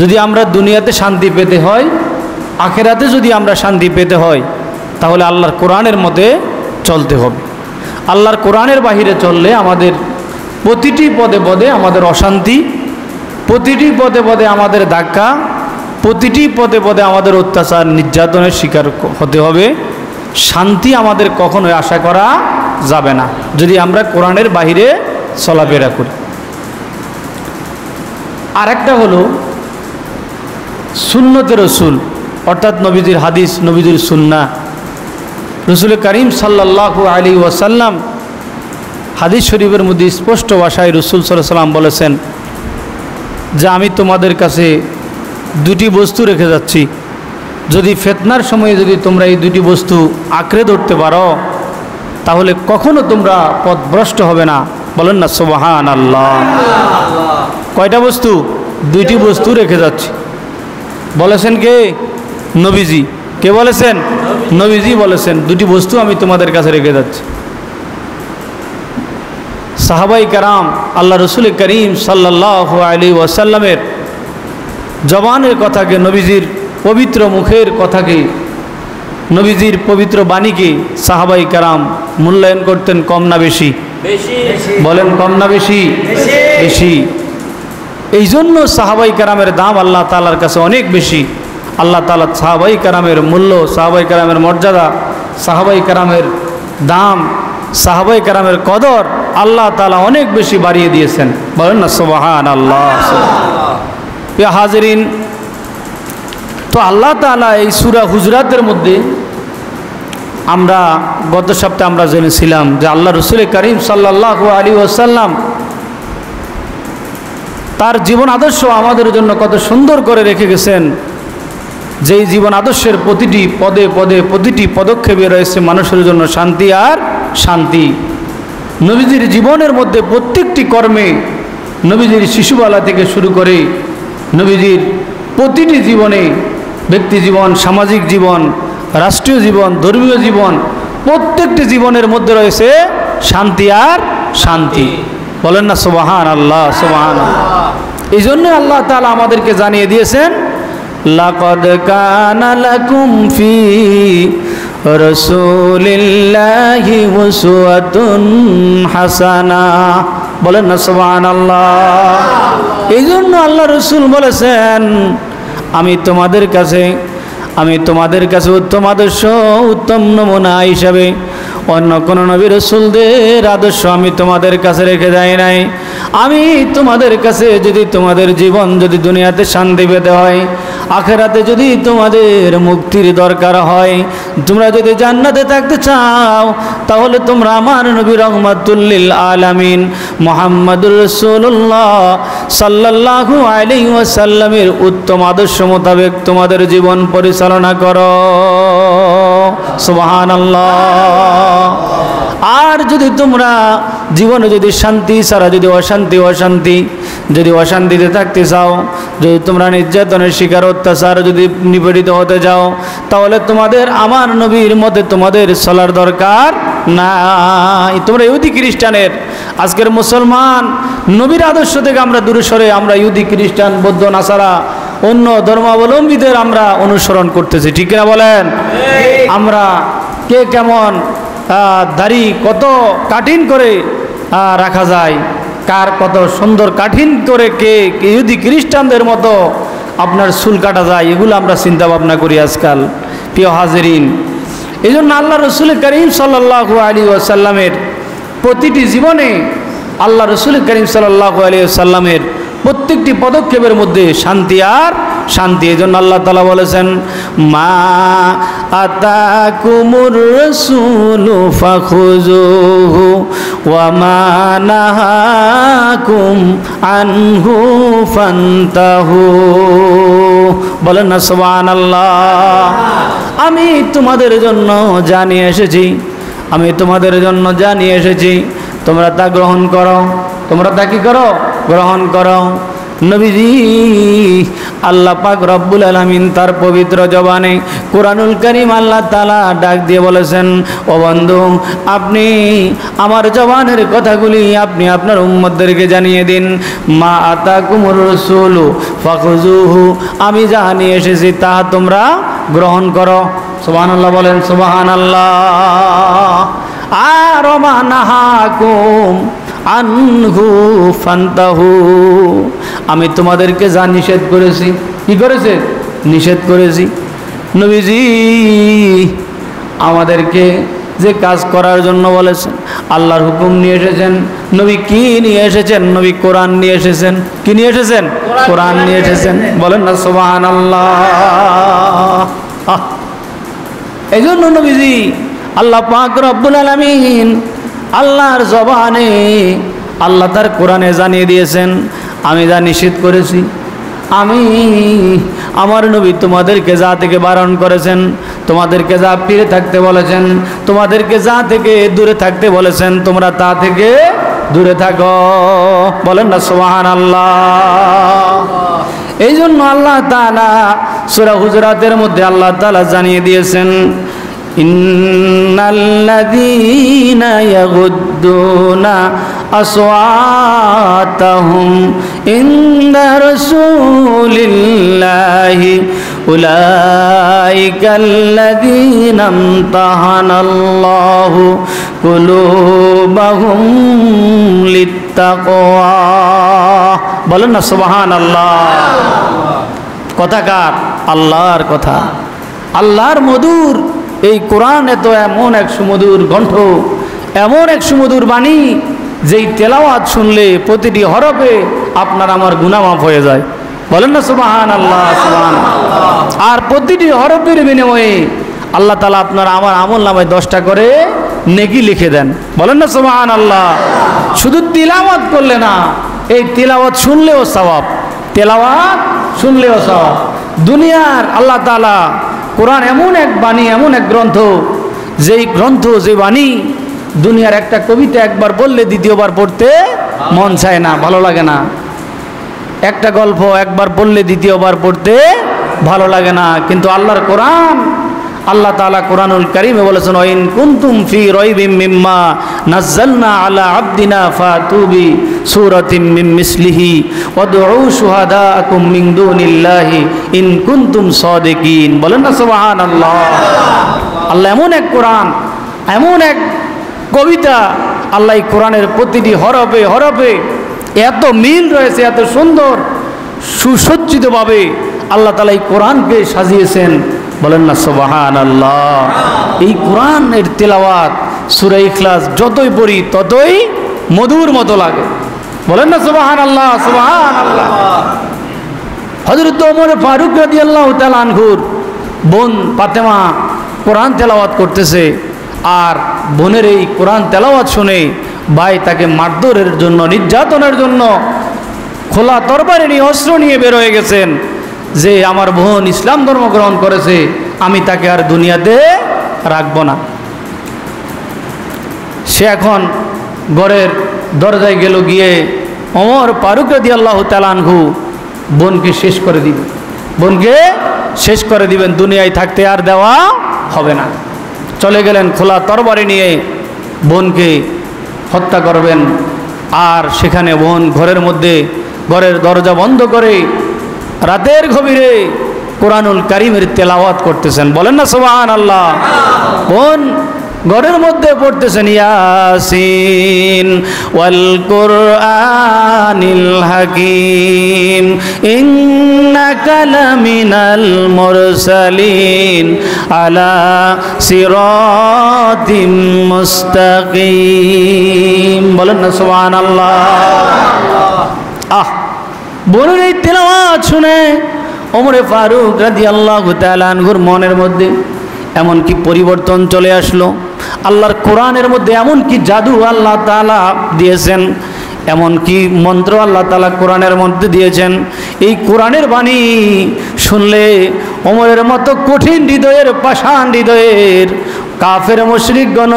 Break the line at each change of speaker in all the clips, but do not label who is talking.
যদি আমরা দুনিয়াতে শান্তি পেতে হয়, আখেরাতে যদি আমরা শান্তি পেতে হয়, তাহলে আল্লাহর কোরআনের মধ্যে চলতে হবে। আল্লাহর কোরআনের বাহিরে চললে আমাদের প্রতিটি পদে পদে আমাদের অশান্তি, প্রতিটি পদে পদে আমাদের ধাক্কা, প্রতিটি পদে পদে আমাদের অত্যাচার নির্যাতনের শিকার হতে হবে। শান্তি আমাদের কখনোই আশা করা যাবে না যদি আমরা কোরআনের বাহিরে চলাফেরা করি। আরেকটা হলো সুন্নতে রসুল, অর্থাৎ নবীজির হাদিস, নবীজির সুন্নাহ। রসুল করিম সাল্লাল্লাহু আলাইহি ওয়াসাল্লাম হাদিস শরীফের মধ্যে স্পষ্ট ভাষায় রসুল সাল্লাল্লাহু আলাইহি ওয়াসাল্লাম বলেছেন যে আমি তোমাদের কাছে দুটি বস্তু রেখে যাচ্ছি, যদি ফিতনার সময়ে যদি তোমরা এই দুটি বস্তু আঁকড়ে ধরতে পারো তাহলে কখনো তোমরা পথভ্রষ্ট হবে না। বলেন না সুবহানাল্লাহ। কয়টা বস্তু? দুইটি বস্তু রেখে যাচ্ছি। বলেছেন কে? নবীজি। কে বলেছেন? নবীজি বলেছেন দুটি বস্তু আমি তোমাদের কাছে রেখে যাচ্ছি। সাহাবাই কারাম আল্লাহ রসুল করিম সাল্লাল্লাহু আলাইহি ওয়াসাল্লামের জবানের কথাকে, নবীজির পবিত্র মুখের কথাকে, নবীজির পবিত্র বাণীকে সাহাবাই কারাম মূল্যায়ন করতেন কম না বেশি? বলেন কম না বেশি? বেশি। এই জন্য সাহাবাই কারামের দাম আল্লাহ তাআলার কাছে অনেক বেশি। আল্লাহ তাআলা সাহাবাই কারামের মূল্য, সাহাবাই কারামের মর্যাদা, সাহাবাই কারামের দাম, সাহাবাই কারামের কদর আল্লাহ তাআলা অনেক বেশি বাড়িয়ে দিয়েছেন। বলেন না সুবহানাল্লাহ। ইয়া হাজিরিন, তো আল্লাহ তাআলা এই সূরা হুজরাতের মধ্যে আমরা গত সপ্তাহে আমরা জেনেছিলাম যে আল্লাহ রসুল করিম সাল্লাল্লাহু আলাইহি ওয়াসাল্লাম তার জীবন আদর্শ আমাদের জন্য কত সুন্দর করে রেখে গেছেন। যেই জীবন আদর্শের প্রতিটি পদে পদে প্রতিটি পদক্ষেপে রয়েছে মানুষের জন্য শান্তি আর শান্তি। নবীজির জীবনের মধ্যে প্রত্যেকটি কর্মে, নবীজির শিশুবেলা থেকে শুরু করে নবীজির প্রতিটি জীবনে, ব্যক্তি জীবন, সামাজিক জীবন, রাষ্ট্রীয় জীবন, ধর্মীয় জীবন, প্রত্যেকটি জীবনের মধ্যে রয়েছে শান্তি আর শান্তি। বলেন না সুবহানাল্লাহ, সুবহানাল্লাহ। এই জন্য আল্লাহ তাআলা আমাদেরকে জানিয়ে দিয়েছেন লাকাদ কানা লাকুম ফি রাসূলিল্লাহি উসওয়াতুন হাসানাহ। বলেন না সুবহানাল্লাহ। এই জন্য আল্লাহ রসুল বলেছেন আমি তোমাদের কাছে উত্তম আদর্শ, উত্তম নমুনা হিসাবে অন্য কোন নবী রাসূলদের আদর্শ আমি তোমাদের কাছে রেখে যাই নাই। আমি তোমাদের কাছে যদি তোমাদের জীবন যদি দুনিয়াতে শান্তি পেতে হয়, আখেরাতে যদি তোমাদের মুক্তির দরকার হয়, তোমরা যদি জান্নাতে থাকতে চাও, তাহলে তোমরা আমার নবী রাহমাতুল লিল আলামিন মুহাম্মদুর রাসূলুল্লাহ সাল্লাল্লাহু আলাইহি ওয়াসাল্লামের উত্তম আদর্শ মোতাবেক তোমাদের জীবন পরিচালনা করো। সুবহানাল্লাহ। আর যদি তোমরা জীবনে যদি শান্তি ছাড়া যদি অশান্তিতে থাকতে চাও, যদি তোমরা নির্যাতনের শিকার, অত্যাচার যদি নিপীড়িত হতে যাও, তাহলে তোমাদের আমার নবীর মতে তোমাদের চলার দরকার নাই। তোমরা ইহুদি খ্রিস্টানের, আজকের মুসলমান নবীর আদর্শ থেকে আমরা দূরে সরে আমরা ইহুদি খ্রিস্টান বৌদ্ধ নাসারা অন্য ধর্মাবলম্বীদের আমরা অনুসরণ করতেছি। ঠিক না বলেন? আমরা কে কেমন দাড়ি কত কাঠিন করে রাখা যায়, কার কত সুন্দর কাঠিন করে কে ইহুদি খ্রিস্টানদের মতো আপনার চুল কাটা যায়, এগুলো আমরা চিন্তা ভাবনা করি আজকাল। প্রিয় হাজিরিন, এই জন্য আল্লাহ রসুল করিম সাল্লাল্লাহু আলাইহি ওয়াসাল্লামের প্রতিটি জীবনে আল্লাহ রসুল করিম সাল্লাল্লাহু আলাইহি ওয়াসাল্লামের প্রত্যেকটি পদক্ষেপের মধ্যে শান্তি আর শান্তি। এই জন্য আল্লাহ তাআলা বলেছেন মা আতাকুমুর রাসূলু ফাখুযুহু ওয়া মা নাহাকুম আনহু ফান্তাহু। বলেন না সুবহানাল্লাহ। আমি তোমাদের জন্য জানিয়ে এসেছি, তোমরা তা গ্রহণ করো, তোমরা তা কি করো? গ্রহণ করো। নবীজি আল্লাহ পাক রব্বুল আলামিন তার পবিত্র জবানে কোরআনুল কারীম আল্লাহ তাআলা ডাক দিয়ে বলেছেন, ও বন্ধু, আপনি আমার জবানের কথাগুলি আপনি আপনার উম্মতদেরকে জানিয়ে দিন। মা আতাকুমুর রাসূলু ফাখুযুহু, আমি যা নিয়ে এসেছি তা তোমরা গ্রহণ করো। সুবহানাল্লাহ বলেন, সুবহানাল্লাহ। আর মা নাহাকুম আনহু ফান্তাহু, আমি তোমাদেরকে যা নিষেধ করেছি, কি করেছে? নিষেধ করেছি। নবীজি আমাদেরকে যে কাজ করার জন্য বলেছেন, আল্লাহর হুকুম নিয়ে এসেছেন। নবী কি নিয়ে এসেছেন? নবী কোরআন নিয়ে এসেছেন। কি নিয়ে এসেছেন? কোরআন নিয়ে এসেছেন। বলেন না সুবহানাল্লাহ। এই জন্য নবীজি আল্লাহ পাক রব্বুল আলামিন আল্লাহর জবানে আল্লাহ তার কোরআনে জানিয়ে দিয়েছেন, আমি যা নিষেধ করেছি, আমি আমার নবী তোমাদেরকে যা থেকে বারণ করেছেন, তোমাদেরকে যা ফিরে থাকতে বলেছেন, তোমাদেরকে যা থেকে দূরে থাকতে বলেছেন, তোমরা তা থেকে দূরে থাকো। বলেন না সুবহানাল্লাহ। এই জন্য আল্লাহ তাআলা সূরা হুজুরাতের মধ্যে আল্লাহ তাআলা জানিয়ে দিয়েছেন, ইন্নাল্লাযীনা ইয়াগুদ্দুনা আসওয়াতাহুম ইনদা রাসূলিল্লাহি উলাইকাল্লাযীনা ইমতাহানাল্লাহু কুলুবাহুম লিত্তাকওয়া। বলেন না সুবহানাল্লাহ। কথা কার? আল্লাহর কথা। আল্লাহর মধুর এই কোরআন এত এমন এক সুমধুর কণ্ঠ, এমন এক সুমধুর বাণী, যেই তেলাওয়াত শুনলে প্রতিটি হরফে আপনার আমার গুনাহ মাফ হয়ে যায়। বলেন না সুবহানাল্লাহ, সুবহানাল্লাহ। আর প্রতিটি হরফের বিনিময়ে আল্লাহ তাআলা আপনার আমার আমল নামায় 10টা করে নেকি লিখে দেন। বলেন না সুবহানাল্লাহ। শুধু তিলাওয়াত করলে না, এই তিলাওয়াত শুনলেও সওয়াব, তেলাওয়াত শুনলেও সওয়াব। দুনিয়ার আল্লাহ তাআলা কোরআন এমন এক বাণী, এমন এক গ্রন্থ, যেই গ্রন্থ, যে বাণী দুনিয়ার একটা কবিতা একবার বললে দ্বিতীয়বার পড়তে মন চায় না, ভালো লাগে না। একটা গল্প একবার বললে দ্বিতীয়বার পড়তে ভালো লাগে না। কিন্তু আল্লাহর কোরআন, আল্লাহ তাআলা কোরআনুল কারীমে বলেছেন, ওয়াইন কুনতুম ফি রাইবিম মিম্মা নাযালনা আলা আবদিনা ফাতু বি সূরাতিন মিন মিসলিহি ওয়াদউ শুহাদাআকুম মিন দুনিল্লাহি ইন কুনতুম সাদিকিন। বলেন না সুবহানাল্লাহ। আল্লাহ এমন এক কোরআন, এমন এক কবিতা, আল্লাহ এই কোরআনের প্রতিটি হরফে হরফে এত মিল রয়েছে, এত সুন্দর সুসজ্জিতভাবে আল্লাহ তাআলা এই কোরআনকে সাজিয়েছেন। বলেন না সুবহানাল্লাহ। এই কোরআনের তেলাওয়াত সূরা ইখলাস যতই পড়ি ততই মধুর মতো লাগে। বলেন না সুবহানাল্লাহ, সুবহানাল্লাহ। হযরত ওমর ফারুক রাদিয়াল্লাহু তাআলা আনহুর বোন ফাতেমা কোরআন তেলাওয়াত করতেছে, আর বোনের এই কোরআন তেলাওয়াত শুনে ভাই তাকে মারধরের জন্য, নির্যাতনের জন্য খোলা তরবারি নিয়ে, অস্ত্র নিয়ে বের হয়ে গেছেন, যে আমার বোন ইসলাম ধর্ম গ্রহণ করেছে, আমি তাকে আর দুনিয়াতে রাখবো না। সে এখন ঘরের দরজায় গেল, গিয়ে ওমর ফারুক রাদিয়াল্লাহু তাআলা আনহু বোনকে শেষ করে দিবেন, বোনকে শেষ করে দিবেন, দুনিয়ায় থাকতে আর দেওয়া হবে না। চলে গেলেন খোলা তরবারি নিয়ে, বোনকে হত্যা করবেন। আর সেখানে বোন ঘরের মধ্যে, ঘরের দরজা বন্ধ করে রাতের গভীরে কোরআনুল কারীমের তেলাওয়াত করতেছেন। বলেন না সুবহানাল্লাহ। বোন ঘরের মধ্যে পড়তেছেন, ইয়াসিন ওয়াল কুরআনিল হাকীম ইন্নাকা লামিনাল মুরসালিন আলা সিরাতিম মুস্তাকিম। বলেন না সুবহানাল্লাহ। বোনের এই তেলাওয়াত শুনে ওমর ফারুক রাদিয়াল্লাহু তাআলা আনহুর মনের মধ্যে এমন কি পরিবর্তন চলে আসলো। আল্লাহর কোরআনের মধ্যে এমন কি জাদু আল্লাহ তাআলা দিয়েছেন, এমন কি মন্ত্র আল্লাহ তাআলা কোরআনের মধ্যে দিয়েছেন। এই কোরআনের বাণী শুনলে ওমরের মতো কঠিন হৃদয়ের, পাষাণ হৃদয়ের কাফের মুশরিকগণ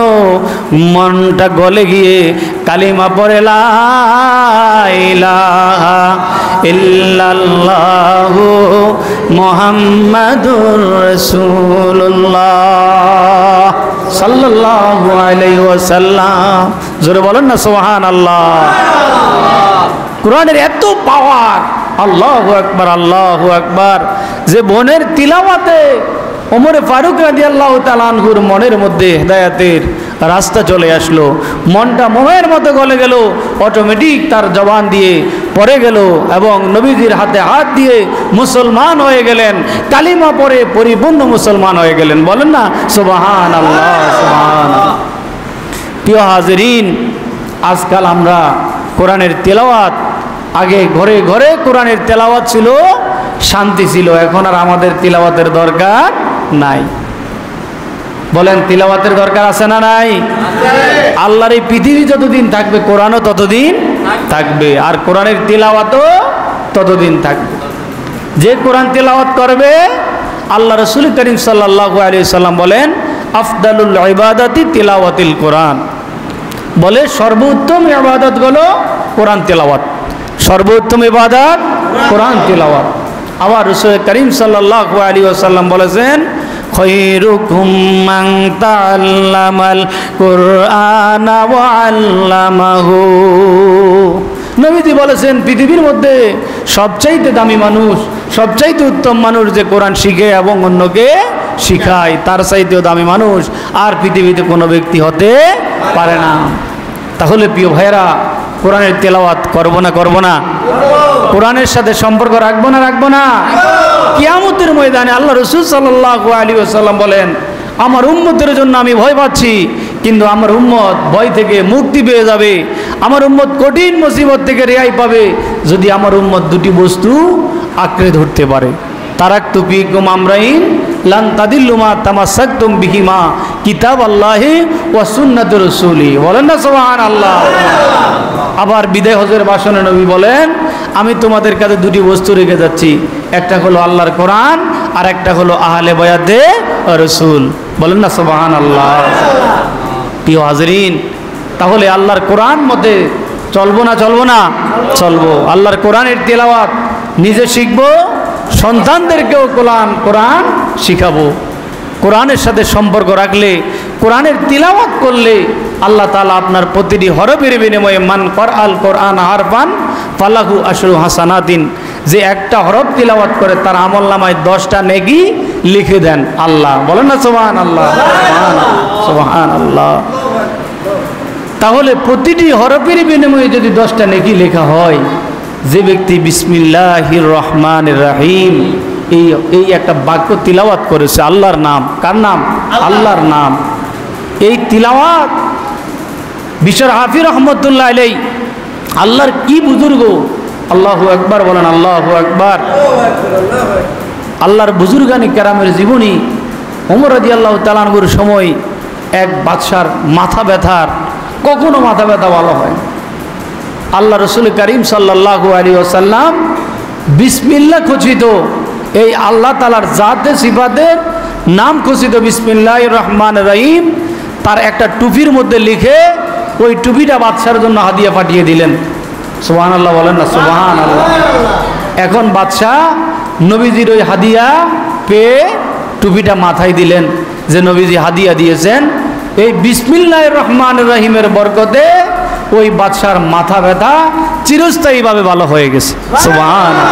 মনটা গলে গিয়ে কালিমা পড়ে লা ইলাহা ইল্লাল্লাহু মুহাম্মাদুর রাসূলুল্লাহ সাল্লাল্লাহু আলাইহি ওয়াসাল্লাম। জোরে বলেন না সুবহানাল্লাহ। কোরআনের এত পাওয়ার, আল্লাহু আকবার, আল্লাহু আকবার, যে বোনের তিলাওয়াতে ওমরে ফারুক রাদিয়াল্লাহু তাআলা আনহুর মনের মধ্যে হেদায়েতের রাস্তা চলে আসলো। মনটা মোহের মতো গলে গেল, অটোমেটিক তার জবান দিয়ে পড়ে গেল এবং নবীজির হাতে হাত দিয়ে মুসলমান হয়ে গেলেন। কালিমা পড়ে পরিপূর্ণ মুসলমান হয়ে গেলেন। বলেন না সুবহানাল্লাহ, সুবহানাল্লাহ। প্রিয় হাজিরিন, আজকাল আমরা কোরআনের তেলাওয়াত, আগে ঘরে ঘরে কোরআনের তেলাওয়াত ছিল, শান্তি ছিল। এখন আর আমাদের তিলাওয়াতের দরকার নাই। বলেন তিলাওয়াতের দরকার আছে না নাই? আল্লাহর এই পৃথিবী যতদিন থাকবে কোরআনও ততদিন থাকবে, আর কোরআনের তিলাওয়াতও ততদিন থাকবে। যে কোরআন তিলাওয়াত করবে, আল্লাহ রাসূল করিম সাল্লাল্লাহু আলাইহি সাল্লাম বলেন আফদালুল ইবাদাতি তিলাওয়াতিল কোরআন। বলে সর্বোত্তম ইবাদত হলো কোরআন তিলাওয়াত, সর্বোত্তম ইবাদত কোরআন তিলাওয়াত। আবার রাসূল করিম সাল্লাল্লাহু আলাইহি ওয়াসাল্লাম বলেছেন খৈরুকুম মান তাআল্লামাল কুরআনা ওয়া আল্লামাহু। নবীজি বলেছেন পৃথিবীর মধ্যে সবচাইতে দামি মানুষ, সবচাইতে উত্তম মানুষ যে কোরআন শিখে এবং অন্যকে শিখায়, তার চাইতেও দামি মানুষ আর পৃথিবীতে কোনো ব্যক্তি হতে পারে না। তাহলে প্রিয় ভাইয়েরা, কোরআনের তেলাওয়াত করবো না করবো না? কোরআনের সাথে সম্পর্ক রাখবো না রাখবো না? কিয়ামতের ময়দানে আল্লাহ রাসূল সাল্লাল্লাহু আলাইহি ওয়াসাল্লাম বলেন আমার উম্মতের জন্য আমি ভয় পাচ্ছি, কিন্তু আমার উম্মত ভয় থেকে মুক্তি পেয়ে যাবে, আমার উম্মত কঠিন মুসিবত থেকে রেহাই পাবে যদি আমার উম্মত দুটি বস্তু আঁকড়ে ধরতে পারে। তারাকতু ফীকুম আমরাইন লান তাদিল্লু মা তামাসসাকতুম বিহিমা কিতাবাল্লাহি ওয়া সুন্নাতুর রাসূলি। বলেন না সুবহানাল্লাহ। আবার বিদায় হজের ভাষণে নবী বলেন আমি তোমাদের কাছে দুটি বস্তু রেখে যাচ্ছি, একটা হলো আল্লাহর কোরআন আর একটা হলো আহলে বায়াতে রাসূল। বলেন না সুবহানাল্লাহ। প্রিয় হাজিরিন, তাহলে আল্লাহর কোরআন মতে চলবো না চলবো না? চলবো। আল্লাহর কোরআনের তেলাওয়াত নিজে শিখবো, সন্তানদেরকেও কোরআন শিখাবো। কোরআনের সাথে সম্পর্ক রাখলে, কোরআনের তিলাওয়াত করলে আল্লাহ তাআলা আপনার প্রতিটি হরফের বিনিময়ে মান করআল কোরআন হারফান ফালাহু আশরু হাসানাতিন, যে একটা হরফ তিলাওয়াত করে তার আমলনামায় 10টা নেকি লিখে দেন আল্লাহ। বলেন না সুবহানাল্লাহ, সুবহানাল্লাহ। তাহলে প্রতিটি হরফের বিনিময়ে যদি 10টা নেকি লেখা হয়, যে ব্যক্তি বিসমিল্লাহির রহমানির রহিম এই একটা বাক্য তিলাওয়াত করেছে, আল্লাহর নাম, কার নাম? আল্লাহর নাম। এই তিলাওয়াত বিশর হাফি রহমতুল্লাহ আলাইহি আল্লাহর কি বুজুর্গ, আল্লাহু আকবার বলেন, আল্লাহু আকবার। আল্লাহর বুজুর্গানি কেরামের জীবনী। ওমর রাদিয়াল্লাহু তাআলা আনহুর সময় এক বাদশার মাথা ব্যথার, কখনো মাথা ব্যথা ভালো হয়, আল্লাহ রাসূল করিম সাল্লাল্লাহু আলাইহি ওয়াসাল্লাম বিসমিল্লাহ খচিত, এই আল্লাহ তাআলার জাতে সিফাতের নাম খচিত বিসমিল্লাহির রহমানির রহিম তার একটা টুপির মধ্যে লিখে ওই টুপিটা বাদশার জন্য হাদিয়া পাঠিয়ে দিলেন। সুবহানাল্লাহ বলেন না সুবহানাল্লাহ। এখন বাদশাহ নবীজির ওই হাদিয়া পেয়ে টুপিটা মাথায় দিলেন, যে নবীজি হাদিয়া দিয়েছেন, এই বিসমিল্লাহির রহমানির রহিমের বরকতে ওই বাদশার মাথা ব্যথা চিরস্থায়ীভাবে ভালো হয়ে গেছে। সুবহানাল্লাহ,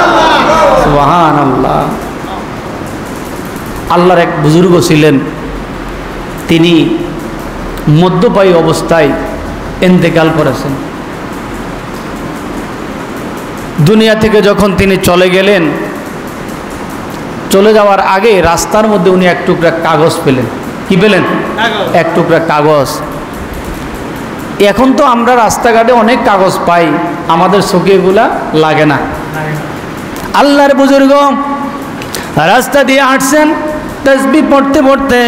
সুবহানাল্লাহ। আল্লাহর এক বুজুর্গ ছিলেন, তিনি মদ্যপায়ী অবস্থায় ইন্তেকাল করেছেন। দুনিয়া থেকে যখন তিনি চলে গেলেন, চলে যাওয়ার আগে রাস্তার মধ্যে উনি এক টুকরা কাগজ পেলেন। কি পেলেন? এক টুকরা কাগজ। এখন তো আমরা রাস্তাঘাটে অনেক কাগজ পাই, আমাদের চোখে এগুলা লাগে না। আল্লাহর বুজুর্গ রাস্তা দিয়ে হাঁটছেন, তাসবিহ পড়তে পড়তে,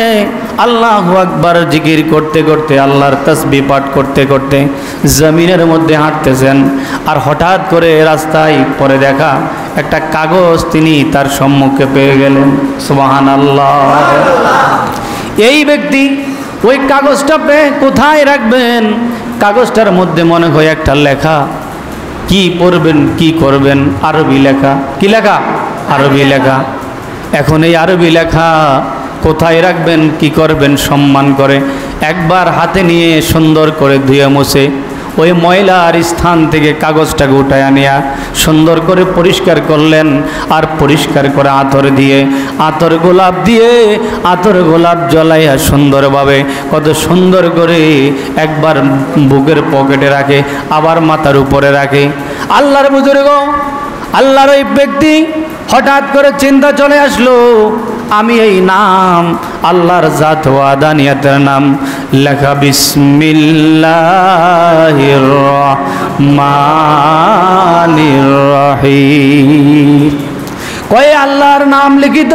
আল্লাহু আকবার জিকির করতে করতে, আল্লাহর তাসবিহ পাঠ করতে করতে জমিনের মধ্যে হাঁটতেছেন। আর হঠাৎ করে রাস্তায় পরে দেখা একটা কাগজ তিনি তার সম্মুখে পেয়ে গেলেন। সুবহানাল্লাহ। এই ব্যক্তি ওই কাগজটা পেয়ে কোথায় রাখবেন? কাগজটার মধ্যে মনে হয় একটা লেখা। কি পড়বেন, কি করবেন? আরবি লেখা। কি লেখা? আরবি লেখা। এখন এই আরবি লেখা কোথায় রাখবেন, কি করবেন সম্মান করে? একবার হাতে নিয়ে সুন্দর করে ধুয়ে মুছে ওই ময়লার স্থান থেকে কাগজটাকে উঠায় আনিয়া সুন্দর করে পরিষ্কার করলেন। আর পরিষ্কার করে আতর দিয়ে, আতর গোলাপ জ্বলাইয়া সুন্দরভাবে কত সুন্দর করে একবার বুকের পকেটে রাখে, আবার মাথার উপরে রাখে। আল্লাহর বুজুর্গ, আল্লাহর ওই ব্যক্তি হঠাৎ করে চিন্তা চলে আসলো, আমি এই নাম আল্লাহর জাত ওয়াদানিয়াতের নাম লেখা বিসমিল্লাহির রহমানির রহিম। কয় আল্লাহর নাম লিখিত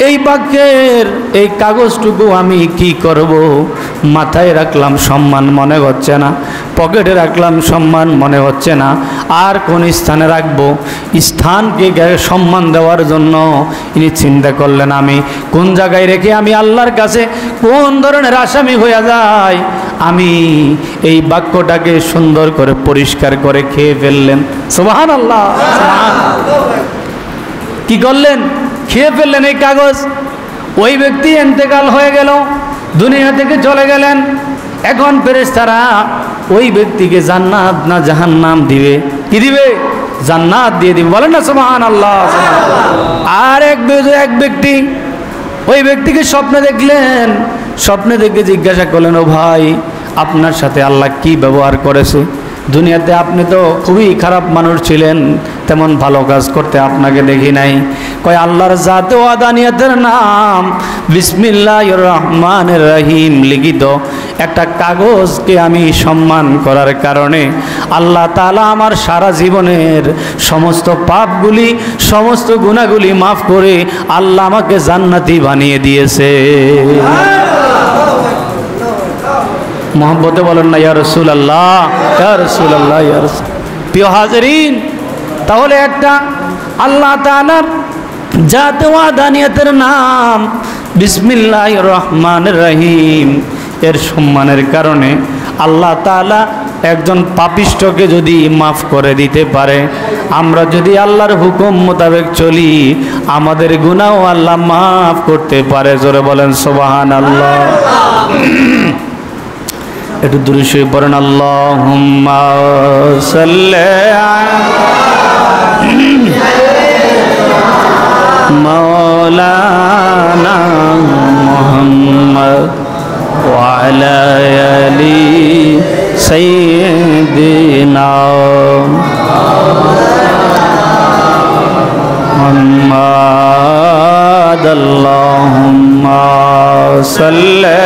এই বাক্যের এই কাগজটুকু আমি কি করব? মাথায় রাখলাম সম্মান মনে হচ্ছে না, পকেটে রাখলাম সম্মান মনে হচ্ছে না, আর কোন স্থানে রাখবো? স্থানকে সম্মান দেওয়ার জন্য ইনি চিন্তা করলেন আমি কোন জায়গায় রেখে আমি আল্লাহর কাছে কোন ধরনের আসামি হয়ে যায়। আমি এই বাক্যটাকে সুন্দর করে পরিষ্কার করে খেয়ে ফেললেন। সুবহানাল্লাহ। কি করলেন? খেয়ে ফেললেন এই কাগজ। ওই ব্যক্তি ইন্তেকাল হয়ে গেল, দুনিয়া থেকে চলে গেলেন। এখন ফেরেশতারা ওই ব্যক্তিকে জান্নাত না জাহান্নাম দিবে? কি দিবে? জান্নাত দিয়ে দিবে। বলেন না সুবহানাল্লাহ। আর এক ব্যক্তি ওই ব্যক্তিকে স্বপ্নে দেখলেন, স্বপ্নে দেখে জিজ্ঞাসা করলেন, ও ভাই, আপনার সাথে আল্লাহ কি ব্যবহার করেছে? দুনিয়াতে আপনি তো খুবই খারাপ মানুষ ছিলেন, তেমন ভালো কাজ করতে আপনাকে দেখি নাই। কয় আল্লাহর জাত ওয়াদানিয়াতের নাম বিসমিল্লাহির রহমানির রহিম লিখিত একটা কাগজকে আমি সম্মান করার কারণে আল্লাহ তাআলা আমার সারা জীবনের সমস্ত পাপগুলি, সমস্ত গুনাহগুলি মাফ করে আল্লাহ আমাকে জান্নাতি বানিয়ে দিয়েছে। মোহাম্মতে বলেন না ইয়া রাসূলুল্লাহ, ইয়া রাসূলুল্লাহ, ইয়া রাসূল। প্রিয় হাজিরিন, তাহলে একটা আল্লাহ তাআলার জাত ওয়াদানিয়াতের নাম বিসমিল্লাহির রহমানির রহিম এর সম্মানের কারণে আল্লাহ তাআলা একজন পাপিষ্ঠকে যদি মাফ করে দিতে পারে, আমরা যদি আল্লাহর হুকুম মোতাবেক চলি, আমাদের গুনাহও আল্লাহ মাফ করতে পারে। জোরে বলেন সুবহানাল্লাহ। একটু দূরে শুয়ে পড়েন, আল্লাহুম্মা সাল্লি মাওলানা মুহাম্মদ ওয়া আলা আলি সাইয়্যিদিনা মুহাম্মদ। আল্লাহুম্মা সাল্লি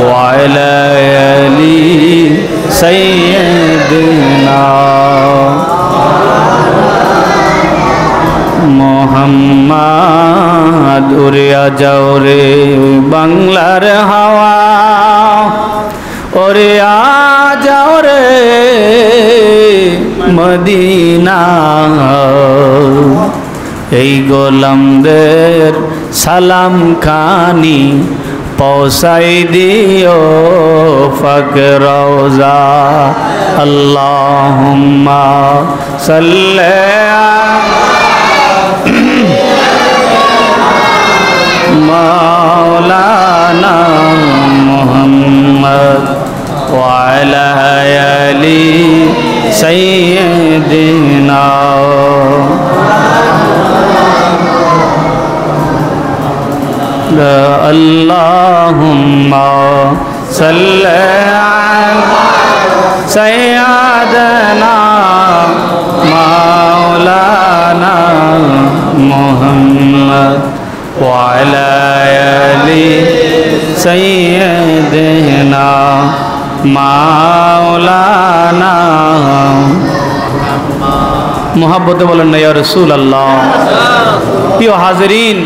وعلى آل سيدنا মোহাম্মদ। উড়িয়া যাও রে বাংলার হাওয়া, উড়িয়া যাও রে মদিনা, এই গোলামদের সালাম খানি পৌঁছাই দিও ফাক রওজা। আল্লাহুম্মা সাল্লি মাওলানা মুহাম্মদ ওয়া আলা আলি সাইয়্যিদিনা। আল্লাহুম্মা সাল্লি আলা সাইয়্যিদিনা মাওলানা মুহাম্মদ ওয়া আলা আলি সাইয়্যিদিনা মাওলানা। মুহাব্বতে বলেন না ইয়া রাসূলুল্লাহ। প্রিয় হাজিরিন,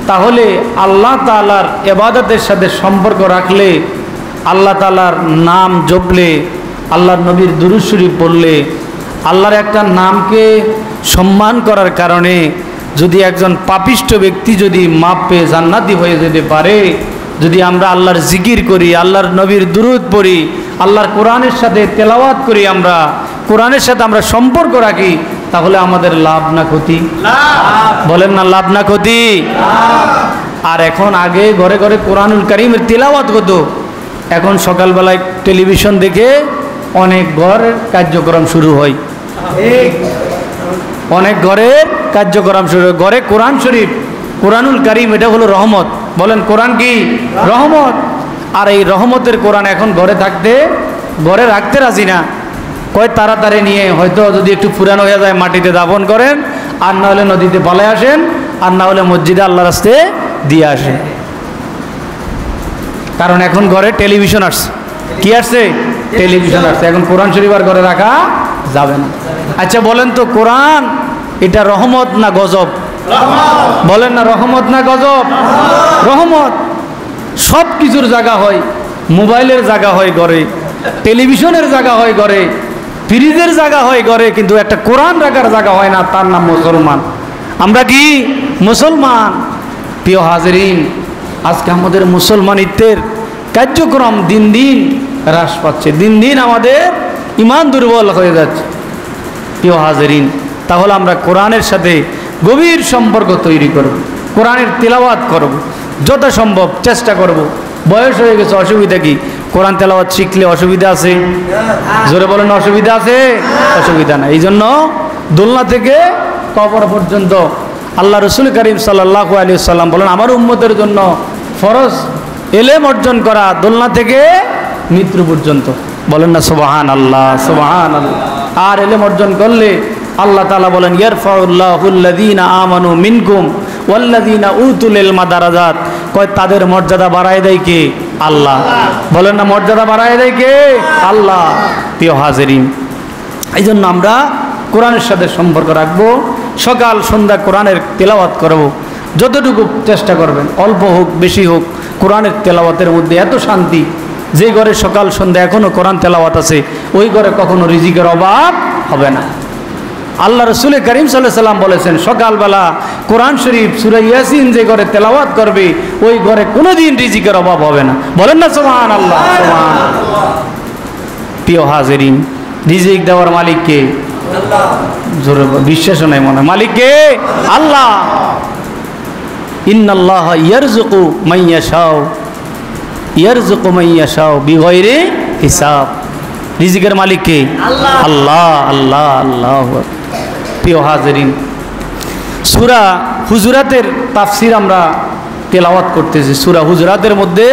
তাহলে আল্লাহ তাআলার ইবাদতের সাথে সম্পর্ক রাখলে, আল্লাহ তাআলার নাম জপলে, আল্লাহর নবীর দুরূদ শরীফ পড়লে, আল্লাহর একটা নামকে সম্মান করার কারণে যদি একজন পাপিষ্ঠ ব্যক্তি যদি মাপ পেয়ে জান্নাতি হয়ে যেতে পারে, যদি আমরা আল্লাহর জিকির করি, আল্লাহর নবীর দুরূদ পড়ি, আল্লাহর কোরআনের সাথে তেলাওয়াত করি, আমরা কোরআনের সাথে আমরা সম্পর্ক রাখি, তাহলে আমাদের লাভ না ক্ষতি? বলেন না, লাভ না ক্ষতি? আর এখন আগে ঘরে ঘরে কোরআনুল কারীমের তেলাওয়াত হতো, এখন সকালবেলায় টেলিভিশন দেখে অনেক ঘরের কার্যক্রম শুরু হয়, অনেক ঘরের কার্যক্রম শুরু হয়। ঘরে কোরআন শরীফ, কোরআনুল কারীম, এটা হলো রহমত। বলেন, কোরআন কি রহমত? আর এই রহমতের কোরআন এখন ঘরে রাখতে রাজি না। কয় তাড়াতাড়ি নিয়ে, হয়তো যদি একটু পুরানো হয়ে যায় মাটিতে দাফন করেন, আর না হলে নদীতে পালায় আসেন, আর না হলে মসজিদে আল্লাহ রাস্তে দিয়ে আসেন। কারণ এখন ঘরে টেলিভিশন আসছে। কি আসছে? টেলিভিশন আসছে। এখন কোরআন শরীফ আর ঘরে রাখা যাবে না। আচ্ছা বলেন তো, কোরআন এটা রহমত না গজব? বলেন না, রহমত না গজব? রহমত। সব কিছুর জায়গা হয়, মোবাইলের জায়গা হয় ঘরে, টেলিভিশনের জায়গা হয় ঘরে, ফ্রিজের জায়গা হয় ঘরে, কিন্তু একটা কোরআন রাখার জায়গা হয় না। তার নাম মুসলমান। আমরা কি মুসলমান? প্রিয় হাজরিন, আজকে আমাদের মুসলমানিত্বের কার্যক্রম দিন দিন হ্রাস পাচ্ছে, দিন দিন আমাদের ঈমান দুর্বল হয়ে যাচ্ছে। প্রিয় হাজরিন, তাহলে আমরা কোরআনের সাথে গভীর সম্পর্ক তৈরি করব, কোরআনের তেলাওয়াত করব, যথাসম্ভব চেষ্টা করব। বয়স হয়ে গেছে, অসুবিধা কি? কোরআন তেলাওয়াত শিখলে অসুবিধা আছে? জোরে বলেন, অসুবিধা আছে? অসুবিধা না। এই জন্য দোলনা থেকে কবর পর্যন্ত আল্লাহ রসুল করিম সাল্লাল্লাহু আলাইহি ওয়াসাল্লাম বলেন, আমার উম্মতের জন্য ফরজ এলেম অর্জন করা দোলনা থেকে মৃত্যু পর্যন্ত। বলেন না সুবহানাল্লাহ, সুবহানাল্লাহ। আর এলেম অর্জন করলে আল্লাহ তাআলা বলেন, ইয়ারফাউল্লাহুল্লাযীনা আমানু মিনকুম ওয়াল্লাযীনা উতুল ইলমা দারাজাত। কয় তাদের মর্যাদা বাড়ায় দেয় কে? আল্লাহ। বলেন না, মর্যাদা বাড়ায় দেয় কে? আল্লাহ। প্রিয় হাজরিন, এই জন্য আমরা কোরআনের সাথে সম্পর্ক রাখবো, সকাল সন্ধ্যা কোরআনের তেলাওয়াত করব। যতটুকু চেষ্টা করবেন, অল্প হোক বেশি হোক, কোরআনের তেলাওয়াতের মধ্যে এত শান্তি। যে ঘরে সকাল সন্ধ্যা এখনও কোরআন তেলাওয়াত আছে, ওই ঘরে কখনো রিজিকের অভাব হবে না। আল্লাহ রসুল করিম সাল্লাল্লাহু আলাইহি ওয়াসাল্লাম বলেছেন, সকালবেলা কোরআন শরীফ সূরা ইয়াসিন যে ঘরে তেলাওয়াত করবে, ওই ঘরে কোনোদিন রিজিকের অভাব হবে না। বলেন না সুবহানাল্লাহ, সুবহানাল্লাহ। প্রিয় হাজরিন, রিজিক দেওয়ার মালিক কে? আল্লাহ। জোরে বিশ্বাস নাই মনে? মালিক কে? আল্লাহ। ইন্নাল্লাহা ইয়ারযুকু মান ইয়াশাউ, ইয়ারযুকু মান ইয়াশাউ বিগয়রি হিসাব। রিজিকের মালিক কে? আল্লাহ। আল্লাহ, আল্লাহ, আল্লাহু আকবার। প্রিয় হাজরিন, সূরা হুজুরাতের তাফসীর আমরা তেলাওয়াত করতেছি। সূরা হুজুরাতের মধ্যে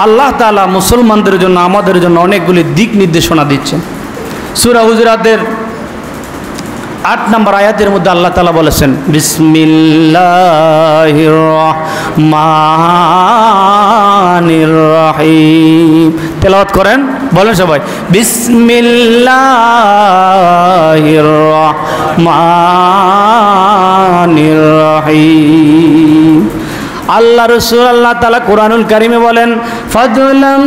আল্লাহ তাআলা মুসলমানদের জন্য, আমাদের জন্য অনেকগুলি দিক নির্দেশনা দিচ্ছেন। সূরা হুজুরাতের 8 নম্বর আয়াতের মধ্যে আল্লাহ তাআলা বলেছেন, বিসমিল্লাহির রহমানির রহিম। তেলাওয়াত করেন, বলেন সবাই, বিসমিল্লাহির রহমানির রহিম। আল্লাহ রসুল আল্লাহ তাআলা কোরআনুল কারীমে বলেন, ফাদলাম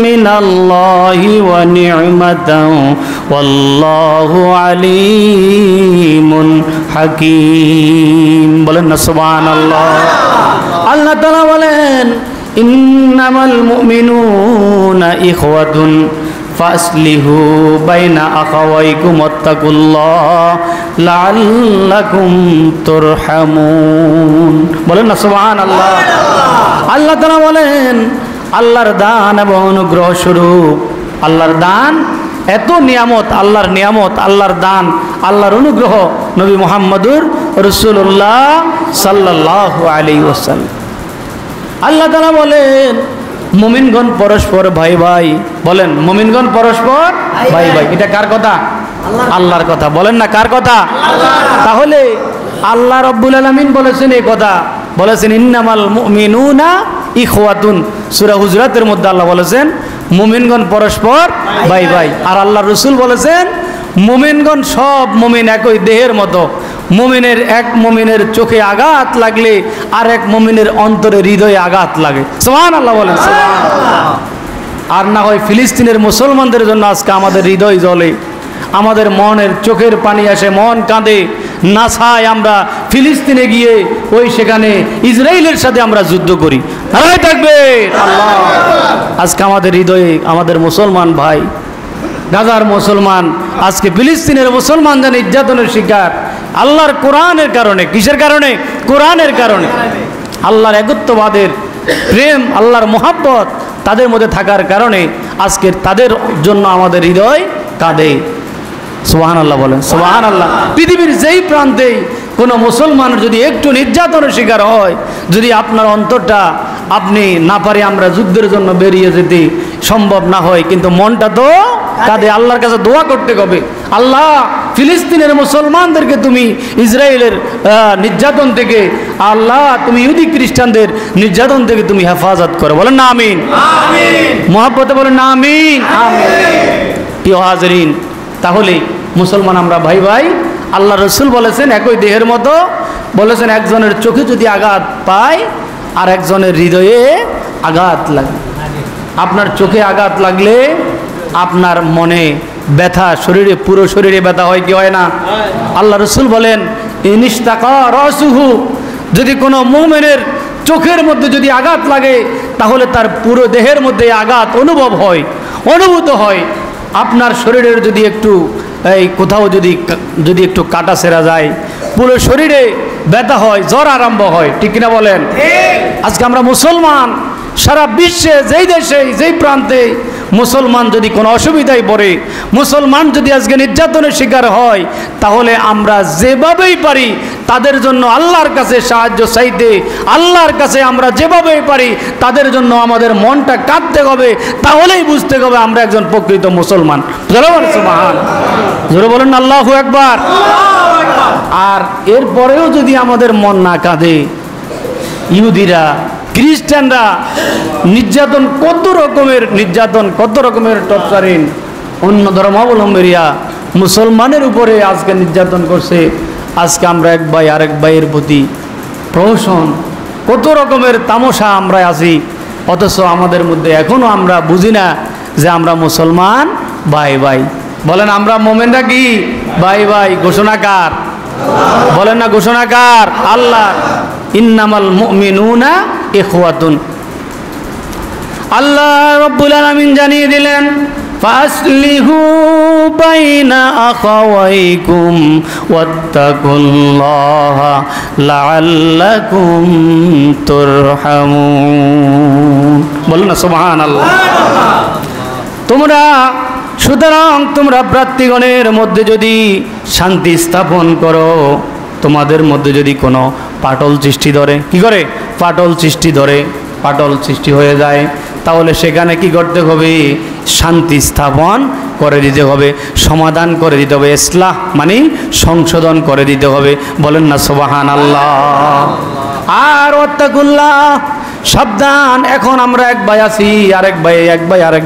মিনাল্লাহি ওয়া নি'মাতান ওয়াল্লাহু আলিমুন হাকীম। বলেন না সুবহানাল্লাহ। আল্লাহ তাআলা বলেন, ইন্নামাল মুমিনুনা ইখওয়াতুন ফাসলিহু বাইনা আখাওয়াইকুম ওয়াত্তাকুল্লাহ লাআল্লাকুম তুরহামুন। বলেন না সুবহানাল্লাহ। আল্লাহ তাআলা বলেন, আল্লাহর দান এবং অনুগ্রহ স্বরূপ, আল্লাহর দান এত নিয়ামত, আল্লাহর নিয়ামত, আল্লাহর দান, আল্লাহর অনুগ্রহ নবী মুহাম্মদুর রাসূলুল্লাহ সাল্লাল্লাহু আলাইহি ওয়াসাল্লাম। আল্লাহ তাআলা বলেন, মুমিনগণ পরস্পর ভাই ভাই। বলেন, মুমিনগণ পরস্পর ভাই ভাই। এটা কার কথা? আল্লাহর কথা। বলেন না, কার কথা? তাহলে আল্লাহ রাব্বুল আলামিন বলেছেন এই কথা, বলেছেন ইন্নামাল মুমিনুনা ইখওয়াতুন। সূরা হুজুরাতের মধ্যে আল্লাহ বলেছেন মুমিনগণ পরস্পর ভাই ভাই। আর আল্লাহ রাসূল বলেছেন মুমিনগণ সব মুমিন একই দেহের মতো। মুমিনের এক মুমিনের চোখে আঘাত লাগলে আর এক মুমিনের অন্তরে হৃদয়ে আঘাত লাগে। সুবহানাল্লাহ বলেন, সুবহানাল্লাহ। আর না হয় ফিলিস্তিনের মুসলমানদের জন্য আজকে আমাদের হৃদয় জ্বলে, আমাদের মনের চোখের পানি আসে, মন কাঁদে। না চায় আমরা ফিলিস্তিনে গিয়ে ওই সেখানে ইসরায়েলের সাথে আমরা যুদ্ধ করি। নারায়ে তাকবীর, আল্লাহ। আজকে আমাদের হৃদয়ে আমাদের মুসলমান ভাই, গাজার মুসলমান, আজকে ফিলিস্তিনের মুসলমান যেন নির্যাতনের শিকার আল্লাহর কোরআনের কারণে। কিসের কারণে? কোরআনের কারণে। আল্লাহর একত্ববাদের প্রেম, আল্লাহর মোহাব্বত তাদের মধ্যে থাকার কারণে আজকে তাদের জন্য আমাদের হৃদয় কাঁদে। সুবহানাল্লাহ বলেন, সুবহানাল্লাহ। পৃথিবীর যেই প্রান্তেই কোনো মুসলমানের যদি একটু নির্যাতনের শিকার হয়, যদি আপনার অন্তরটা আপনি না পারে আমরা যুদ্ধের জন্য বেরিয়ে যেতে সম্ভব না হয়, কিন্তু মনটা তো কাঁদে। আল্লাহর কাছে দোয়া করতে হবে, আল্লাহ ফিলিস্তিনের মুসলমানদেরকে তুমি ইসরায়েলের নির্যাতন থেকে, আল্লাহ তুমি ইহুদি খ্রিস্টানদের নির্যাতন থেকে তুমি হেফাজত করো। বলেন না আমিন, মহব্বতে বলেন না আমিন। প্রিয় হাজরিন, তাহলে মুসলমান আমরা ভাই ভাই। আল্লাহ রসুল বলেছেন একই দেহের মতো, বলেছেন একজনের চোখে যদি আঘাত পায় আর একজনের হৃদয়ে আঘাত লাগে। আপনার চোখে আঘাত লাগলে আপনার মনে ব্যথা, শরীরে পুরো শরীরে ব্যথা হয় কি হয় না? আল্লাহ রসুল বলেন ইনিশতাকা রাসুহু, যদি কোনো মুমিনের চোখের মধ্যে যদি আঘাত লাগে তাহলে তার পুরো দেহের মধ্যে আঘাত অনুভব হয়, অনুভূত হয়। আপনার শরীরের যদি একটু এই কোথাও যদি একটু কাটা সেরা যায়, পুরো শরীরে ব্যথা হয়, জ্বর আরম্ভ হয়, ঠিক কিনা বলেন? আজকে আমরা মুসলমান, সারা বিশ্বে যেই দেশে যেই প্রান্তে মুসলমান যদি কোনো অসুবিধায় পড়ে, মুসলমান যদি আজকে নির্যাতনের শিকার হয়, তাহলে আমরা যেভাবেই পারি তাদের জন্য আল্লাহর কাছে সাহায্য চাইতে, আল্লাহর কাছে আমরা যেভাবেই পারি তাদের জন্য আমাদের মনটা কাঁদতে হবে। তাহলেই বুঝতে হবে আমরা একজন প্রকৃত মুসলমান। জোরে বলেন আল্লাহু আকবার। আর এরপরেও যদি আমাদের মন না কাঁদে, ইহুদিরা খ্রিস্টানরা নির্যাতন, কত রকমের নির্যাতন, কত রকমের টর্চারিং অন্য ধর্মাবলম্বীরা মুসলমানের উপরে আজকে নির্যাতন করছে। আজকে আমরা এক ভাই আরেক ভাইয়ের প্রতি প্রহসন, কত রকমের তামাশা আমরা আছি, অথচ আমাদের মধ্যে এখনো আমরা বুঝি না যে আমরা মুসলমান ভাই ভাই। বলেন আমরা মোমেনরা কি ভাই ভাই? ঘোষণাকার বলেন না, ঘোষণাকার আল্লাহ, ইন্নামাল মুমিনুনা ইখওয়াতুন। আল্লাহ রাব্বুল আলামিন জানিয়ে দিলেন ফাসলিহু বাইনা আখাওয়াইকুম ওয়াত্তাকুল্লাহা লাআল্লাকুম তুরহামুন। বলেন না সুবহানাল্লাহ। সুতরাং তোমরা ভ্রাতৃগণের মধ্যে যদি শান্তি স্থাপন করো, তোমাদের মধ্যে যদি কোনো পাটল সৃষ্টি ধরে, কি করে? পাটল সৃষ্টি ধরে, পাটল সৃষ্টি হয়ে যায়, তাহলে সেখানে কি করতে হবে? শান্তি স্থাপন করে দিতে হবে, সমাধান করে দিতে হবে, ইসলাহ মানে সংশোধন করে দিতে হবে। বলেন না সুবহানাল্লাহ। আর ওয়াত্তাকুল্লাহ, সাবধান। এখন আমরা এক ভাই আছি, আরেক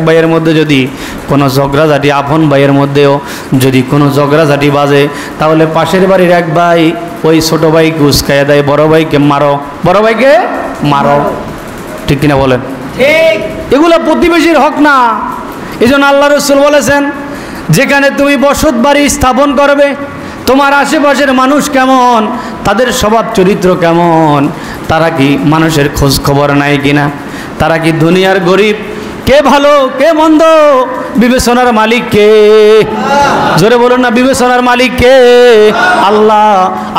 ভাইয়ের মধ্যে যদি কোনো ঝগড়াঝাটি, আপন ভাইয়ের মধ্যেও যদি কোনো ঝগড়াঝাটি বাজে, তাহলে পাশের বাড়ির এক ভাই ওই ছোট ভাইকে উস্কাইয়া দেয়, বড় ভাইকে মারো, বড় ভাইকে মারো, ঠিক কিনা বলেন? এগুলো প্রতিবেশীর হক না। এই জন্য আল্লাহ রাসূল বলেছেন, যেখানে তুমি বসত বাড়ি স্থাপন করবে, তোমার আশেপাশের মানুষ কেমন, তাদের স্বভাব চরিত্র কেমন, তারা কি মানুষের খোঁজ খবর নাই কিনা, তারা কি দুনিয়ার গরিব, কে ভালো কে মন্দ, বিবেচনার মালিক কে? জোরে বলুন না, বিবেচনার মালিক কে? আল্লাহ।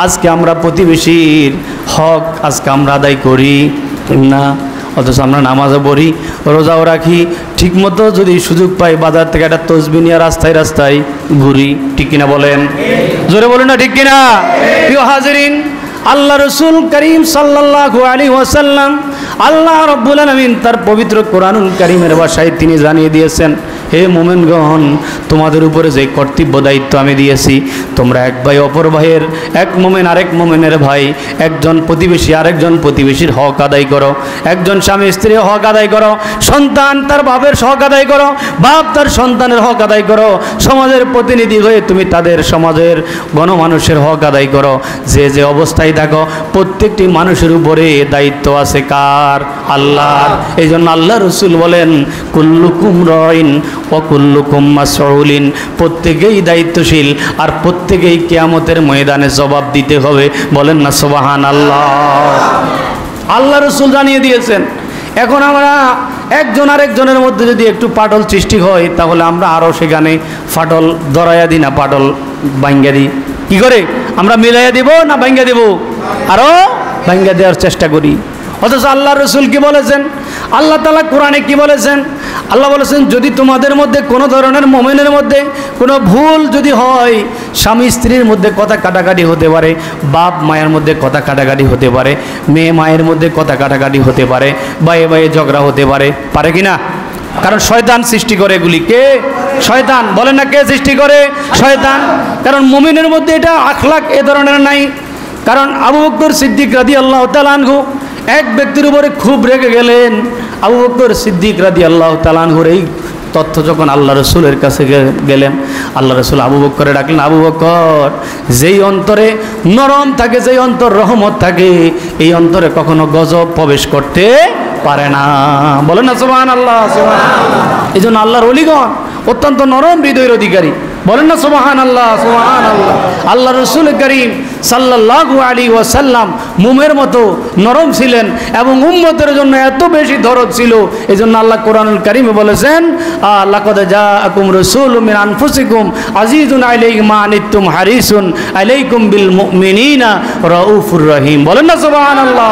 আজকে আমরা প্রতিবেশীর হক আজকে আমরা আদায় করি না, অথচ আমরা নামাজও পড়ি, রোজাও রাখি, ঠিকমতো যদি সুযোগ পাই বাজার থেকে একটা তসবিহ নিয়ে রাস্তায় রাস্তায় ঘুরি, ঠিক কিনা বলেন? জোরে বলুন না, ঠিক কিনা? প্রিয় হাজিরিন, আল্লাহ রসুল করিম সাল্লাল্লাহু আলাইহি ওয়াসাল্লাম, আল্লাহ রাব্বুল আলামিন তার পবিত্র কোরআনুল কারীমের ভাষায় তিনি জানিয়ে দিয়েছেন, হে মুমিনগণ, তোমাদের উপরে যে কর্তব্য দায়িত্ব আমি দিয়েছি, তোমরা এক ভাই অপর ভাইয়ের, এক মুমিন আরেক মুমিনের ভাই, একজন প্রতিবেশী আরেকজন প্রতিবেশীর হক আদায় করো, একজন স্বামী স্ত্রীর হক আদায় করো, সন্তান তার বাপের হক আদায় করো, বাপ তার সন্তানের হক আদায় করো, সমাজের প্রতিনিধি হয়ে তুমি তাদের সমাজের গণমানুষের হক আদায় করো। যে যে অবস্থায় থাকো, প্রত্যেকটি মানুষের উপরে দায়িত্ব আছে কার? আল্লাহর। এই জন্য আল্লাহ রসুল বলেন, কুল্লুকুম রাইন ওয়াকুল্লুকুম মাসউলিন, প্রত্যেকেই দায়িত্বশীল আর প্রত্যেকেই কিয়ামতের ময়দানে জবাব দিতে হবে। বলেন না সুবহানাল্লাহ। আল্লাহ রাসূল জানিয়ে দিয়েছেন। এখন আমরা একজন আরেকজনের মধ্যে যদি একটু পাটল সৃষ্টি হয় তাহলে আমরা আরও সেখানে ফাটল ধরাইয়া দিই না, পাটল ভাঙ্গা দিই। কী করে আমরা মিলাইয়া দিব না ভাঙ্গা দেব? আরও ভাঙ্গা দেওয়ার চেষ্টা করি। অথচ আল্লাহ রসুল কি বলেছেন? আল্লাহ তাআলা কোরআনে কি বলেছেন? আল্লাহ বলেছেন যদি তোমাদের মধ্যে কোনো ধরনের মুমিনের মধ্যে কোনো ভুল যদি হয়, স্বামী স্ত্রীর মধ্যে কথা কাটাকাটি হতে পারে, বাপ মায়ের মধ্যে কথা কাটাকাটি হতে পারে, মেয়ে মায়ের মধ্যে কথা কাটাকাটি হতে পারে, ভাইয়ে ভাইয়ে ঝগড়া হতে পারে, পারে কি না? কারণ শয়তান সৃষ্টি করে এগুলি। কে? শয়তান। বলেন না কে সৃষ্টি করে? শয়তান। কারণ মুমিনের মধ্যে এটা আখলাক এ ধরনের নাই। কারণ আবু বকর সিদ্দিক রাদিয়াল্লাহু তাআলা আনহু এক ব্যক্তির উপরে খুব রেগে গেলেন। আবু বকর সিদ্দিক রাদিয়াল্লাহু তাআলা আনহুর এই তথ্য যখন আল্লাহ রসুলের কাছে গেলেন, আল্লাহ রসুল আবু বকরে ডাকলেন, আবু বকর, যেই অন্তরে নরম থাকে, যেই অন্তর রহমত থাকে, এই অন্তরে কখনো গজব প্রবেশ করতে পারে না। বলেন না সুবহানাল্লাহ। সুবহানাল্লাহ। এই জন্য আল্লাহর ওলিগণ অত্যন্ত নরম হৃদয়ের অধিকারী। বলেন না সুবহানাল্লাহ। সুবহানাল্লাহ। আল্লাহ রসুল করিম সাল্লাল্লাহু আলাইহি ওয়াসাল্লাম মুমের মতো নরম ছিলেন এবং উম্মতের জন্য এত বেশি দরদ ছিল। এই জন্য আল্লাহ কোরআনুল কারীমে বলেছেন, লাকাদ জাআকুম রাসূলুম মিন আনফুসিকুম আজিজুন আলাইহি মা আনিতুম হারিসুন আলাইকুম বিল মুমিনিনা রাউফুর রহিম। বলেন না সুবহানাল্লাহ।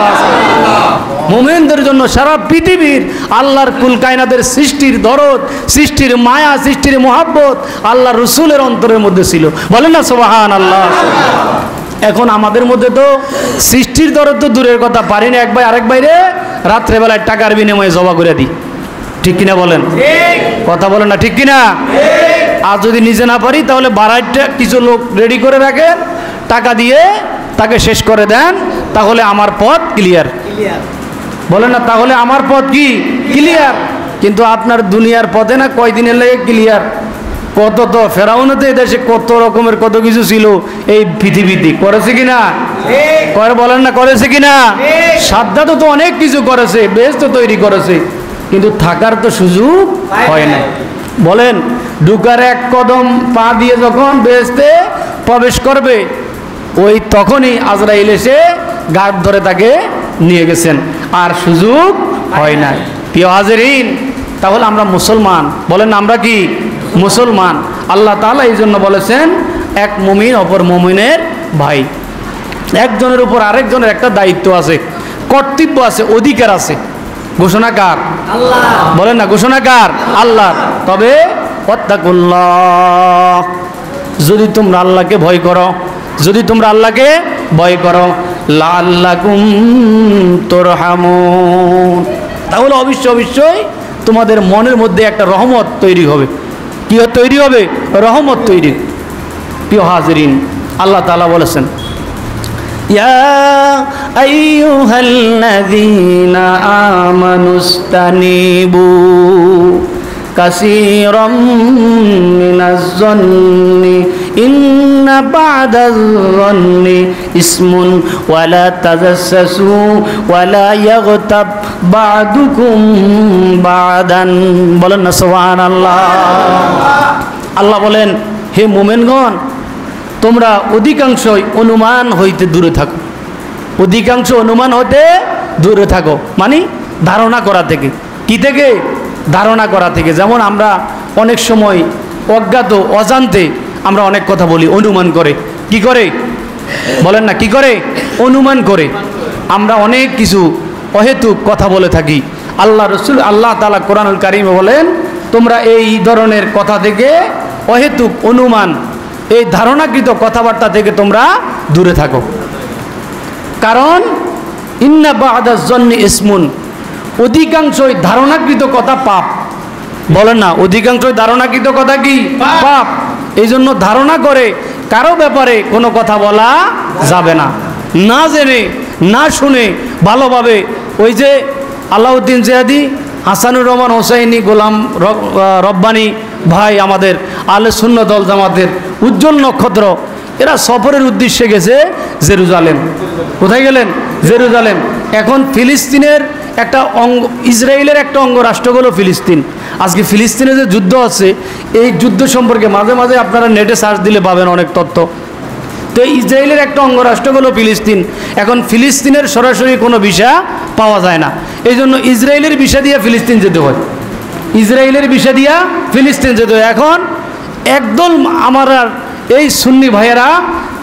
মুমিনদের জন্য সারা পৃথিবীর আল্লাহর কুল কায়নাতের সৃষ্টির দরদ, সৃষ্টির মায়া, সৃষ্টির মোহাব্বত আল্লাহ রসুলের অন্তরের মধ্যে ছিল। বলেন না সুবহানাল্লাহ। এখন আমাদের মধ্যে তো সৃষ্টির দরদ তো দূরের কথা, পারি না এক ভাই আরেক ভাইরে রাত্রেবেলায় টাকার বিনিময়ে জবা করে দিই। ঠিক কিনা বলেন? কথা বলেন না, ঠিক কিনা? আর যদি নিজে না পারি তাহলে বাড়াইটা কিছু লোক রেডি করে রাখেন, টাকা দিয়ে তাকে শেষ করে দেন, তাহলে আমার পথ ক্লিয়ার। বলেন না, তাহলে আমার পথ কি ক্লিয়ার। কিন্তু আপনার দুনিয়ার পথে না কয়দিনের লেগে ক্লিয়ার। কত তো ফেরাউনতে এদেশে কত রকমের কত কিছু ছিল এই পৃথিবীতে, করেছে কিনা? করে বলেন না, করেছে কিনা? সাদ্দাতও তো অনেক কিছু করেছে, বেহেশত তৈরি করেছে, কিন্তু থাকার তো সুযোগ হয় না। বলেন, ঢুকার এক কদম পা দিয়ে যখন বেহেশতে প্রবেশ করবে, ওই তখনই আজরাইল এসে গাড় ধরে তাকে নিয়ে গেছেন, আর সুযোগ হয় না। প্রিয় হাজিরিন, তাহলে আমরা মুসলমান। বলেন আমরা কি মুসলমান? আল্লাহ তাআলা এই জন্য বলেছেন এক মুমিন অপর মুমিনের ভাই। একজনের উপর আরেকজনের একটা দায়িত্ব আছে, কর্তব্য আছে, অধিকার আছে। ঘোষণা কার? আল্লাহ। বলেন না, ঘোষণা কার? আল্লাহ। তবে ওয়াত্তাকুল্লাহ, যদি তোমরা আল্লাহকে ভয় করো, যদি তোমরা আল্লাহকে ভয় করো, লাআল্লাকুম তুরহামুন, তাহলে অবশ্যই তোমাদের মনের মধ্যে একটা রহমত তৈরি হবে। কি তৈরি হবে? রহমত তৈরি। প্রিয় হাজিরিন, আল্লাহ তাআলা বলেছেন, ইয়া আইয়ুহাল্লাযীনা আমানুস্তানিবু কাসীরাম মিনাজ-যন্নি ইন্না বা'দাজ-যন্নি ইসমুন ওয়ালা তাজাসসু ওয়ালা ইয়াগতাব বা'দুকুম বা'দান। বলেন না সুবহানাল্লাহ। আল্লাহ বলেন, হে মুমিনগণ, তোমরা অধিকাংশই অনুমান হইতে দূরে থাকো। অধিকাংশ অনুমান হতে দূরে থাকো মানে ধারণা করা থেকে। কি থেকে? ধারণা করা থেকে। যেমন আমরা অনেক সময় অজ্ঞাত অজান্তে আমরা অনেক কথা বলি, অনুমান করে। কি করে? বলেন না, কি করে? অনুমান করে আমরা অনেক কিছু অহেতুক কথা বলে থাকি। আল্লাহ রসুল, আল্লাহ তাআলা কোরআনুল কারীমে বলেন, তোমরা এই ধরনের কথা থেকে, অহেতুক অনুমান, এই ধারণাকৃত কথাবার্তা থেকে তোমরা দূরে থাকো। কারণ ইন্না বা'দাজ-যন্নি ইসমুন, অধিকাংশই ধারণাকৃত কথা পাপ। বলেন না, অধিকাংশই ধারণাকৃত কথা কি? পাপ। এই জন্য ধারণা করে কারো ব্যাপারে কোনো কথা বলা যাবে না, না জেনে না শুনে ভালোভাবে। ওই যে আলাউদ্দিন জিহাদি, হাসানুর রহমান হোসাইনি, গোলাম রব্বানি ভাই, আমাদের আহলে সুন্নাত ওয়াল জামাতের উজ্জ্বল নক্ষত্র, এরা সফরের উদ্দেশ্যে গেছে জেরুজালেম। কোথায় গেলেন? জেরুজালেম। এখন ফিলিস্তিনের একটা অঙ্গ, ইসরায়েলের একটা অঙ্গরাষ্ট্র হলো ফিলিস্তিন। আজকে ফিলিস্তিনে যে যুদ্ধ আছে, এই যুদ্ধ সম্পর্কে মাঝে মাঝে আপনারা নেটে সার্চ দিলে পাবেন অনেক তথ্য। তো ইসরায়েলের একটা অঙ্গরাষ্ট্র হলো ফিলিস্তিন। এখন ফিলিস্তিনের সরাসরি কোনো ভিসা পাওয়া যায় না, এই জন্য ইসরায়েলের ভিসা দিয়ে ফিলিস্তিন যেতে হয়, ইসরায়েলের ভিসা দিয়া ফিলিস্তিন যেতে হয়। এখন একদল আমার এই সুন্নি ভাইয়েরা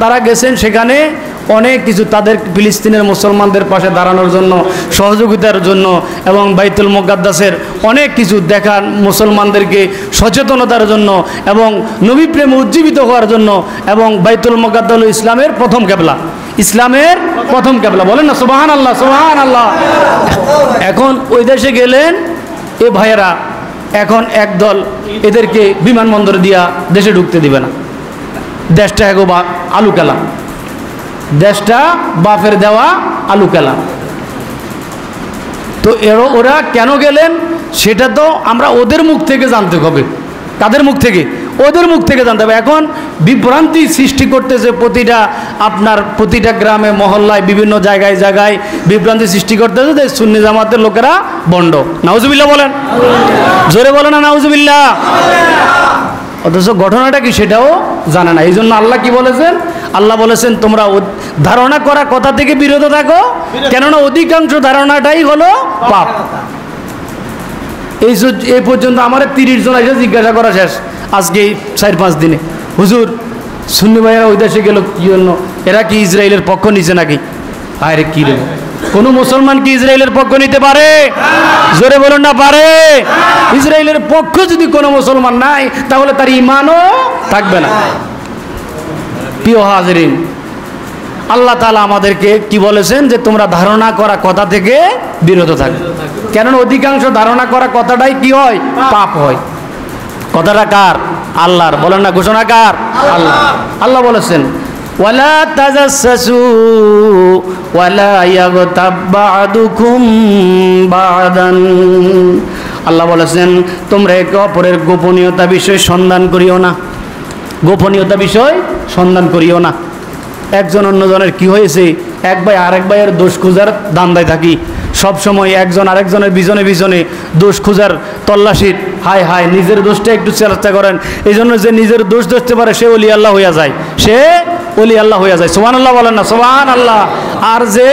তারা গেছেন সেখানে অনেক কিছু, তাদের ফিলিস্তিনের মুসলমানদের পাশে দাঁড়ানোর জন্য, সহযোগিতার জন্য, এবং বাইতুল মুকাদ্দাসের অনেক কিছু দেখার, মুসলমানদেরকে সচেতনতার জন্য, এবং নবী প্রেম উজ্জীবিত হওয়ার জন্য। এবং বাইতুল মুকাদ্দাস হলো ইসলামের প্রথম কেবলা, ইসলামের প্রথম কেবলা, বলেন না সুবহানাল্লাহ, সুবহানাল্লাহ। এখন ওই দেশে গেলেন এ ভাইয়েরা, এখন একদল এদেরকে বিমানবন্দরে দিয়া দেশে ঢুকতে দিবে না। দেশটা এগো বা আলু কেলা, দেশটা বাপের দেওয়া আলু কেলা। তো ওরা কেন গেলেন সেটা তো আমরা ওদের মুখ থেকে জানতে হবে। কাদের মুখ থেকে? ওদের মুখ থেকে জানতে হবে। এখন বিভ্রান্তি সৃষ্টি করতেছে প্রতিটা গ্রামে মহল্লায় বিভিন্ন জায়গায় জায়গায় বিভ্রান্তি সৃষ্টি করতেছে যে সুন্নি জামাতের লোকেরা বন্ড। নাউজুবিল্লাহ বলেন, জোরে বলেন না নাউজুবিল্লাহ। অথচ ঘটনাটা কি সেটাও জানে না। এই জন্য আল্লাহ কি বলেছেন? আল্লাহ বলেছেন তোমরা ধারণা করা কথা থেকে বিরত থাকো, কেননা অধিকাংশ ধারণাটাই হলো পাপ। এই পর্যন্ত আমার 30 জন এসে জিজ্ঞাসা করা শেষ আজকে 4-5 দিনে, হুজুর সুন্নি ভাইয়েরা ওই দেশে গেল কি জন্য? এরা কি ইসরায়েলের পক্ষ নিছে নাকি? আরে কি রে, কোনো মুসলমান কি ইসরায়েলের পক্ষ নিতে পারে? জোরে বলুন না পারে। ইসরায়েলের পক্ষ যদি কোনো মুসলমান নাই তাহলে তার ঈমানও থাকবে না। প্রিয় হাজিরিন, আল্লাহ তাআলা আমাদেরকে কি বলেছেন যে তোমরা ধারণা করা কথা থেকে বিরত থাকো, কেননা অধিকাংশ ধারণা করা কথাটাই কি হয়? পাপ হয়। কথাটা কার? আল্লাহর। বলেন না ঘোষণা কার? আল্লাহ। আল্লাহ বলেছেন ওয়ালা তাজাসসু ওয়ালা ইয়াগতাব বা'দুকুম বা'দান। আল্লাহ বলেছেন তোমরা একে অপরের গোপনীয়তা বিষয় সন্ধান করিও না, গোপনীয়তা বিষয় সন্ধান করিও না। একজন অন্যজনের কি হয়েছে, এক ভাই আরেক ভাইয়ের দোষ খোঁজার ধান্দায় থাকি, সব সময় একজন আরেকজনের পিছনে পিছনে দোষ খোঁজার তল্লাশির। হায় হায়, নিজের দোষটা একটু চেষ্টা করেন। এই জন্য যে নিজের দোষ ধরতে পারে সে ওলি আল্লাহ হইয়া যায়, সে ওলি আল্লাহ হইয়া যায়। সুবহানাল্লাহ বলেন না সুবহানাল্লাহ। আর যে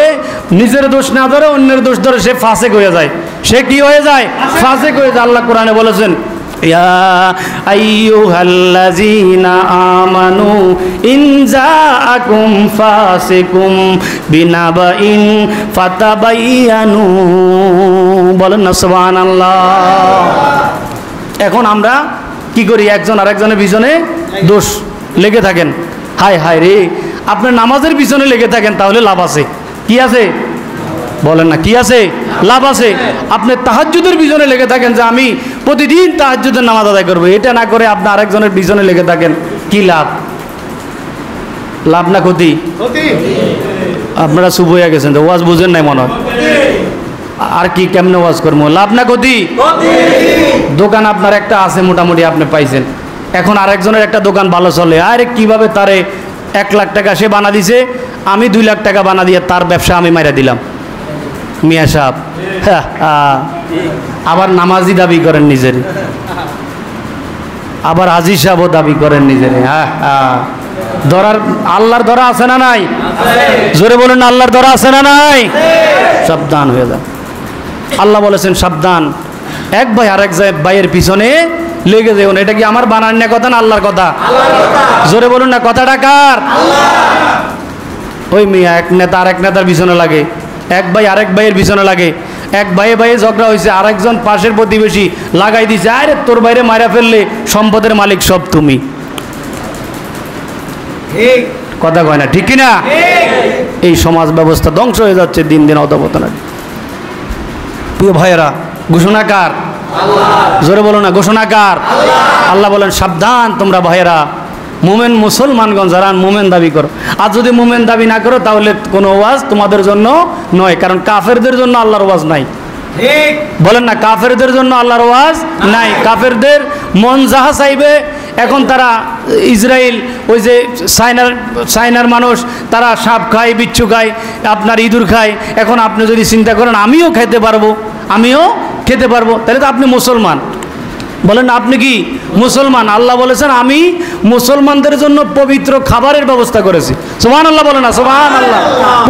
নিজের দোষ না ধরে অন্যের দোষ ধরে সে ফাসেক হয়ে যায়। সে কি হয়ে যায়? ফাসেক হয়ে যায়। আল্লাহ কোরআনে বলেছেন ইয়া আইয়ুহাল্লাযীনা আমানু ইন জাআকুম ফাসিকুম বিনাবাইন ফাতাবায়ানু। বলেন না সুবহানাল্লাহ। এখন আমরা কি করি? একজন আরেকজনের পিছনে দোষ লেগে থাকেন। হায় হায় রে, আপনি নামাজের পিছনে লেগে থাকেন তাহলে লাভ আছে। কি আছে? বলেন না কি আছে? লাভ আছে। আপনি তাহাজ্জুদের পিছনে লেগে থাকেন যে আমি প্রতিদিন তাহাজ্জুদের নামাজ আদায় করবো, এটা না করে আপনি আরেকজনের পিছনে লেগে থাকেন, কি লাভ? লাভ না ক্ষতি? আপনারা চুপ হইয়া গেছেন, তো ওয়াজ বুঝেন নাই মনে হয়। আর কি কেমনে ওয়াজ করবো? লাভ না ক্ষতি? দোকান আপনার একটা আছে মোটামুটি আপনি পাইছেন, এখন আরেকজনের একটা দোকান ভালো চলে, আরে কিভাবে তারে 1 লাখ টাকা সে বানা দিছে, আমি 2 লাখ টাকা বানা দিয়ে তার ব্যবসা আমি মাইরা দিলাম। মিয়া সাহেব আবার নামাজি দাবি করেন নিজের, আবার হাজী সাহেবও দাবি করেন নিজের। ধরার আল্লাহর ধরা আছে না নাই? জোরে বলুন না, আল্লাহর ধরা আছে না নাই? সাবধান হয়ে যান। আল্লাহ বলেছেন সাবধান, এক ভাই আরেক ভাইয়ের পিছনে লেগে যেও না। এটা কি আমার বানানো কথা না আল্লাহর কথা? জোরে বলুন না, কথাটা কার? ওই মিয়া এক নেতা আরেক নেতার পিছনে লাগে, এক ভাই আরেক ভাইয়ের পিছনে লাগে, এক ভাইয়ে ভাইয়ে ঝগড়া হয়েছে, আরেকজন পাশের প্রতিবেশী লাগাই দিছে, আরে তোর বাইরে মারা ফেললে সম্পদের মালিক সব তুমি। কথা কয় না, ঠিক কিনা? এই সমাজ ব্যবস্থা ধ্বংস হয়ে যাচ্ছে দিন দিন অধঃপতনে। প্রিয় ভাইয়েরা, ঘোষণাকার জোরে বলো না, ঘোষণাকার আল্লাহ বলেন সাবধান তোমরা ভাইয়েরা, মোমেন মুসলমানগণ যারা মোমেন দাবি করো, আর যদি মোমেন দাবি না করো তাহলে কোনো ওয়াজ তোমাদের জন্য নয়, কারণ কাফেরদের জন্য আল্লাহর ওয়াজ নাই। বলেন না, কাফেরদের জন্য আল্লাহর ওয়াজ নাই। কাফেরদের মন যাহা চাইবে এখন তারা ইসরায়েল ওই যে চায়নার মানুষ তারা সাপ খায়, বিচ্ছু খায়, আপনার ইঁদুর খায়। এখন আপনি যদি চিন্তা করেন আমিও খেতে পারবো, তাহলে তো আপনি মুসলমান। বলেন আপনি কি মুসলমান? আল্লাহ বলেছেন আমি মুসলমানদের জন্য পবিত্র খাবারের ব্যবস্থা করেছি। সুবহানাল্লাহ বলেন না? সুবহানাল্লাহ।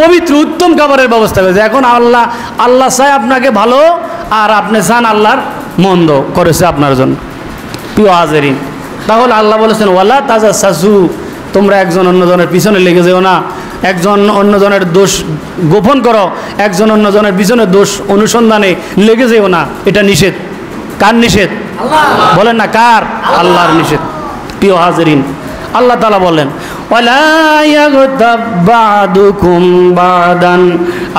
পবিত্র উত্তম খাবারের ব্যবস্থা করেছে। এখন আল্লাহ চায় আপনাকে ভালো, আর আপনি চান আল্লাহর মন্দ করেছে আপনার জন্য। প্রিয় হাজেরিন, তাহলে আল্লাহ বলেছেন ওয়ালা তাজাসসু, তোমরা একজন অন্যজনের পিছনে লেগে যেও না, একজন অন্যজনের দোষ গোপন করো, একজন অন্যজনের পিছনে দোষ অনুসন্ধানে লেগে যেও না। এটা নিষেধ। কার নিষেধ? বলেন না কার? আল্লাহর নিষেধ। প্রিয় হাজেরিন, আল্লাহ তাআলা বলেন ওয়ালা ইয়াগতাব বা'দুকুম বা'দান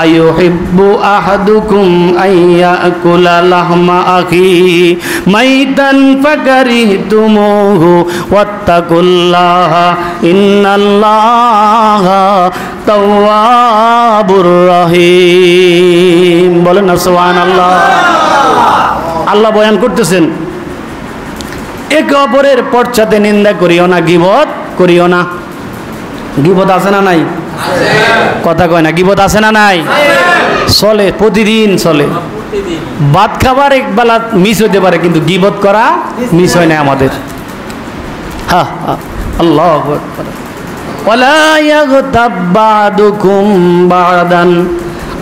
আইয়ুহিব্বু আহাদুকুম আইয়াকুলা লাহমা আখিহি মাইতান ফাকারিহতুমুহু ওয়াত্তাকুল্লাহা ইন্নাল্লাহা তাওয়াবুর রহিম। বলেন না সুবহানাল্লাহ। আল্লাহ বয়ান করতেছেন একে অপরের পশ্চাতে নিন্দা করিও না, গীবত করিও না। গীবত আছে না নাই? কথা কয় না। গীবত আছে না নাই? চলে, প্রতিদিন চলে। ভাত খাবার এক বেলা মিস হইতে পারে, কিন্তু গীবত করা মিস হয় না আমাদের। হ্যাঁ, আল্লাহু আকবার। ওয়ালা ইয়াগতাব বা'দুকুম বা'দান,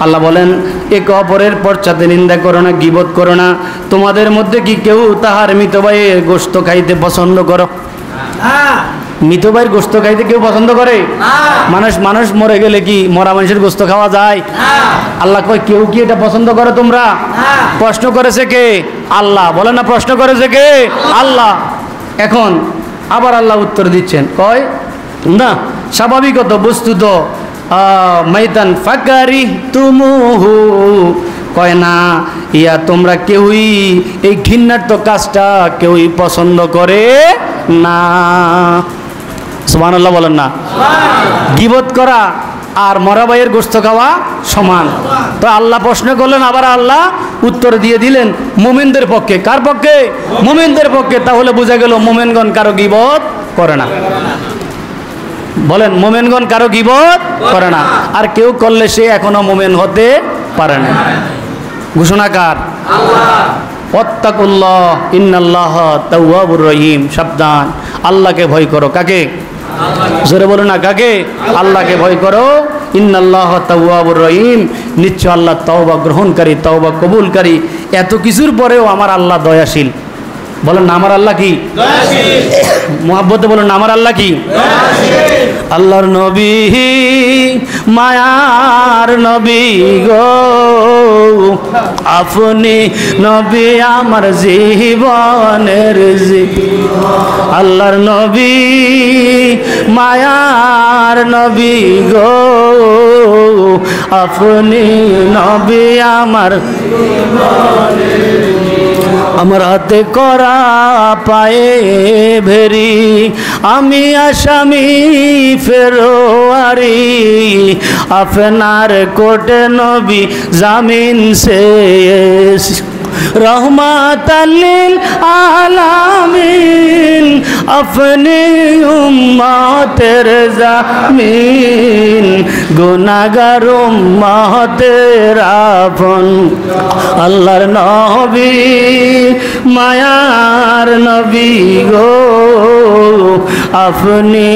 আল্লাহ বলেন একে অপরের পশ্চাতে নিন্দা করো না, গীবত করো না। তোমাদের মধ্যে কি কেউ তাহার মৃত ভাইয়ের গোশত খাইতে পছন্দ করো? মৃত ভাইয়ের গোশত খাইতে কেউ পছন্দ করে? মানুষ মরে গেলে কি মরা মানুষের গোশত খাওয়া যায়? আল্লাহ কয় কেউ কি এটা পছন্দ করো তোমরা? প্রশ্ন করেছে কে? আল্লাহ। বলে না প্রশ্ন করেছে কে? আল্লাহ। এখন আবার আল্লাহ উত্তর দিচ্ছেন, কয় না স্বাভাবিকত বস্তুত মাইতান ফাকারিহতুমুহু, কয় না ইয়া তোমরা কেউই এই ঘৃণার্ত কাজটা কেউই পছন্দ করে না। সুবহানাল্লাহ বলেন না? গীবত করা আর মরা ভাইয়ের গোশত খাওয়া সমান। তো আল্লাহ প্রশ্ন করলেন, আবার আল্লাহ উত্তর দিয়ে দিলেন মুমিনদের পক্ষে। কার পক্ষে? মুমিনদের পক্ষে। তাহলে বোঝা গেল মুমিনগণ কারো গীবত করে না। বলেন মুমিনগণ কারো গীবত করে না, আর কেউ করলে সে এখনো মুমিন হতে পারে না। ঘোষণাকার আল্লাহ। ওয়াত্তাকুল্লাহ ইন্নাল্লাহা তাওয়াবুর রহিম। সাবধান, আল্লাহকে ভয় করো। কাকে? জোরে বলো না কাকে? আল্লাহকে ভয় করো। ইন্নাল্লাহা তাওয়াবুর রহিম, নিশ্চয় আল্লাহ তওবা গ্রহণকারী, তওবা কবুলকারী। এত কিছুর পরেও আমার আল্লাহ দয়াশীল। বলেন না আমার আল্লাহ কি দয়াশীল? মুহাব্বতে বলেন না আমার আল্লাহ কি দয়াশীল? আল্লাহর নবী মায়ার নবী গো, আপনি নবী আমার জীবনের আল্লাহর নবী মায়ার নবী গো, আপনি নবী আমার আমার হাতে করা পায়ে ভেরি, আমি আসামি ফেরোয়ারি, আপনার কোটে নবী জামিন সে রহমাতাল লিল আলামিন, আপনি উম্মতের জামিন, গুনাহগার উম্মতের আপন। আল্লাহর নবী মায়ার নবী গো, আপনি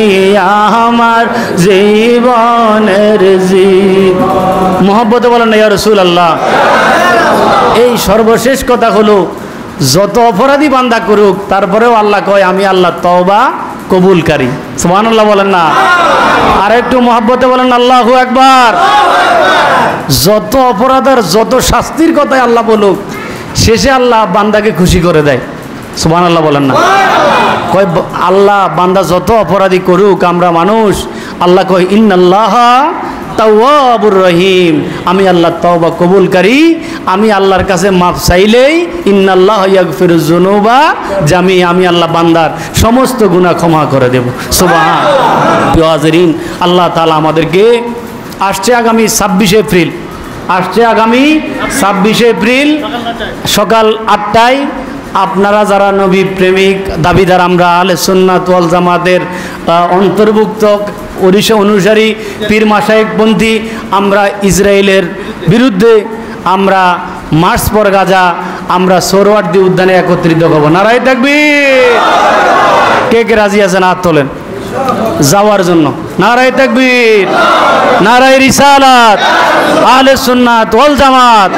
আমার জীবনের জীবন। মুহাব্বতে বলেন না ইয়া রাসূলুল্লাহ। এই সর্বশেষ কথা হলো, যত অপরাধী বান্দা করুক তারপরেও আল্লাহ কয় আমি আল্লাহ তওবা কবুলকারী। সুবহানাল্লাহ বলেন না? আর একটু মুহাব্বতে বলেন আল্লাহু আকবার। যত অপরাধের যত শাস্তির কথাই আল্লাহ বলুক, শেষে আল্লাহ বান্দাকে খুশি করে দেয়। সুবহানাল্লাহ বলেন না? কয় আল্লাহ বান্দা যত অপরাধী করুক, আমরা মানুষ, আল্লাহ কয় ইন্নাল্লাহা তাওয়াবুর রহিম, আমি আল্লাহ তওবা কবুলকারী। আমি আল্লাহর কাছে মাফ চাইলেই ইন্নাল্লাহ ইয়াগফিরুজ যুনুবা জামি, আমি আল্লাহ বান্দার সমস্ত গুনাহ ক্ষমা করে দেব। সুবহানাল্লাহ। প্রিয় হাজিরিন, আল্লাহ তাআলা আমাদেরকে আসছে আগামী 26 এপ্রিল, আসছে আগামী 26 এপ্রিল সকাল 8টায় আপনারা যারা নবী প্রেমিক দাবিদার, আমরা আহলে সুন্নাত ওয়াল জামাতের অন্তর্ভুক্ত অনুসারী পীর মাশায়েখপন্থী, আমরা ইসরায়েলের বিরুদ্ধে আমরা মার্চ পর গাজা, আমরা সোহরাওয়ার্দী উদ্যানে একত্রিত হব। নারায়ে তাকবীর। কে কে রাজি আছেন হাত তোলেন যাওয়ার জন্য? নারায়ে তাকবীর, নারায়ে রিসালাত, আহলে সুন্নাত ওয়াল জামাত,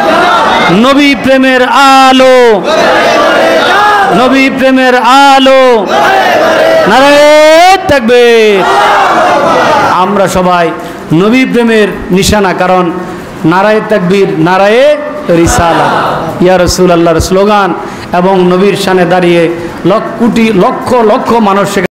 নবী প্রেমের আলো, নবী প্রেমের আলো, নারায়ে তাকবীর। আমরা সবাই নবী প্রেমের নিশানা, কারণ নারায়ে তাকবীর, নারায়ে রিসালাত, ইয়া রাসূলুল্লাহর স্লোগান এবং নবীর শানে দাঁড়িয়ে লক্ষ লক্ষ মানুষ